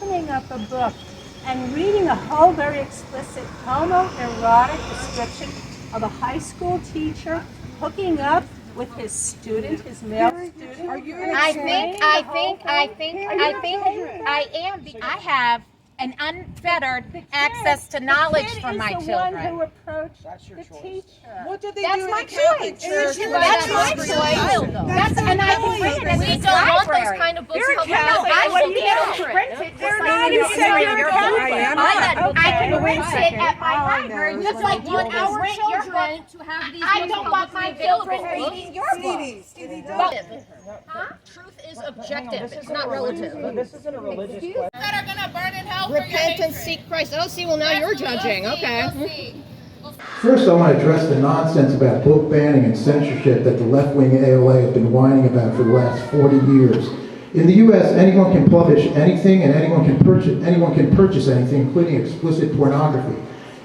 opening up a book and reading a whole very explicit homoerotic description of a high school teacher hooking up with his student, his male student. I have an unfettered access to knowledge from my children. The one who approached the teacher. What did they That's do my in the Catholic choice. Church? That's my choice. And I can read it in We this don't want those library. kind of books You're a published. Catholic. I Well, will you get don't it. print it. They're just not like even you saying do you're your a Catholic. book. I am I not. can Okay, wait a rent it second. at my All I library, know is just when like I you told can Our rent your children book. to have these I books don't want my publicly children available. reading your book. Stevie, Truth is objective. It's not relative. This isn't a religious question. That are gonna burn in hell for Repent and seek Christ. Oh, see, well, now you're judging. Okay. First, I want to address the nonsense about book banning and censorship that the left-wing ALA has been whining about for the last 40 years. In the U.S., anyone can publish anything and anyone can purchase anything, including explicit pornography.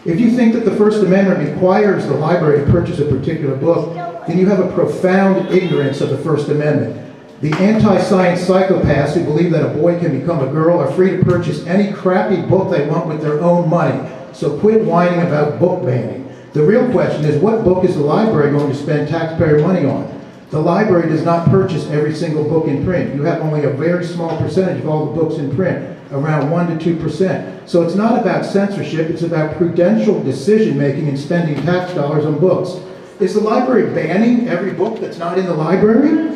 If you think that the First Amendment requires the library to purchase a particular book, then you have a profound ignorance of the First Amendment. The anti-science psychopaths who believe that a boy can become a girl are free to purchase any crappy book they want with their own money. So quit whining about book banning. The real question is, what book is the library going to spend taxpayer money on? The library does not purchase every single book in print. You have only a very small percentage of all the books in print, around 1% to 2%. So it's not about censorship, it's about prudential decision-making and spending tax dollars on books. Is the library banning every book that's not in the library?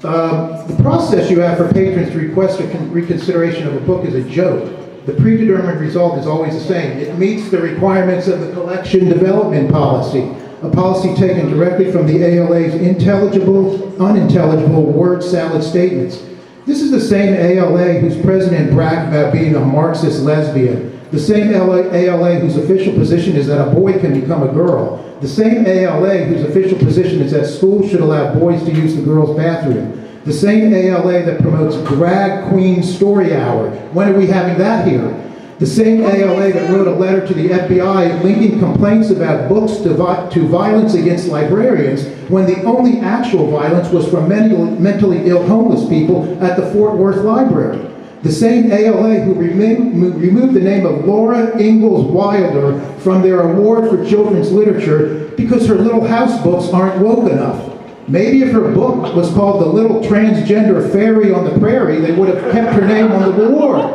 The process you have for patrons to request a reconsideration of a book is a joke. The predetermined result is always the same. It meets the requirements of the collection development policy, a policy taken directly from the ALA's unintelligible word salad statements. This is the same ALA whose president bragged about being a Marxist lesbian, the same ALA whose official position is that a boy can become a girl, the same ALA whose official position is that schools should allow boys to use the girls' bathroom, the same ALA that promotes drag queen story hour. When are we having that here? The same ALA that wrote a letter to the FBI linking complaints about books to violence against librarians when the only actual violence was from mentally ill homeless people at the Fort Worth Library. The same ALA who removed the name of Laura Ingalls Wilder from their award for children's literature because her Little House books aren't woke enough. Maybe if her book was called The Little Transgender Fairy on the Prairie, they would have kept her name on the award.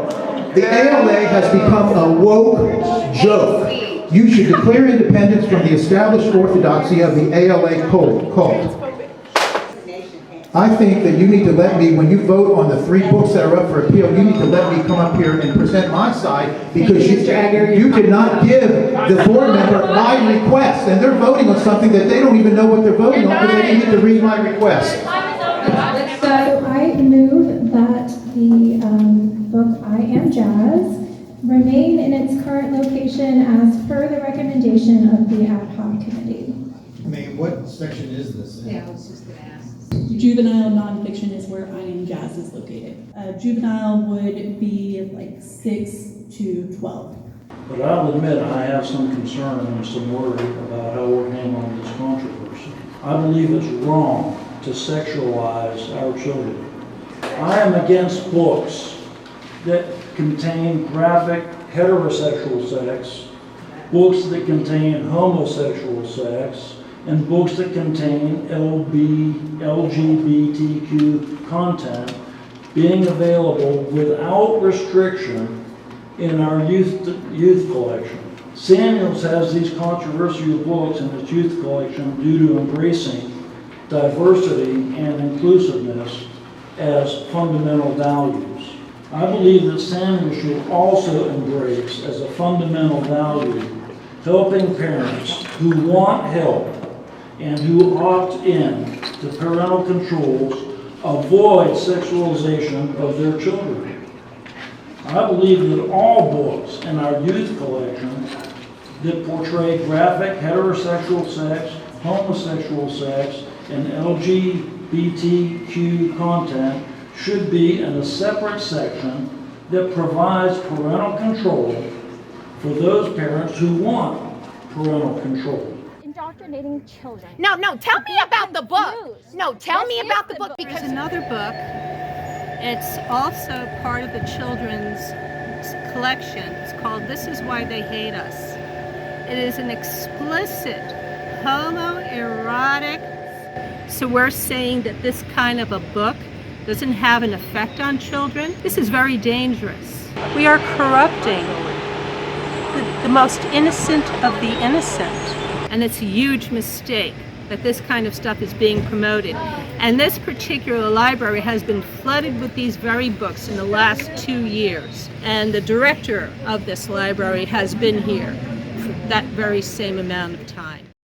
The ALA has become a woke joke. You should declare independence from the established orthodoxy of the ALA cult. I think that you need to let me, when you vote on the 3 books that are up for appeal, you need to let me come up here and present my side, because you did not give the board member my request, and they're voting on something that they don't even know what they're voting on because they didn't get to read my request. So I move that the book I Am Jazz remain in its current location as per the recommendation of the ad hoc committee. I mean, what section is this in? Yeah, I was just gonna ask. Juvenile nonfiction is where I Am Jazz is located. Juvenile would be like 6 to 12. But I'll admit I have some concern and some worry about how we're handling this controversy. I believe it's wrong to sexualize our children. I am against books that contain graphic heterosexual sex, books that contain homosexual sex, and books that contain LGBTQ content being available without restriction in our youth collection. Samuels has these controversial books in its youth collection due to embracing diversity and inclusiveness as fundamental values. I believe that Samuel should also embrace as a fundamental value helping parents who want help and who opt in to parental controls avoid sexualization of their children. I believe that all books in our youth collection that portray graphic heterosexual sex, homosexual sex, and LGBTQ content should be in a separate section that provides parental control for those parents who want parental control. Indoctrinating children. No, tell me about the book. No, tell me about the book, because There's another book, It's also part of the children's collection. It's called This Is Why They Hate Us. It is an explicit homoerotic. So we're saying that this kind of a book doesn't have an effect on children. This is very dangerous. We are corrupting the most innocent of the innocent. And it's a huge mistake that this kind of stuff is being promoted. And this particular library has been flooded with these very books in the last 2 years. And the director of this library has been here for that very same amount of time.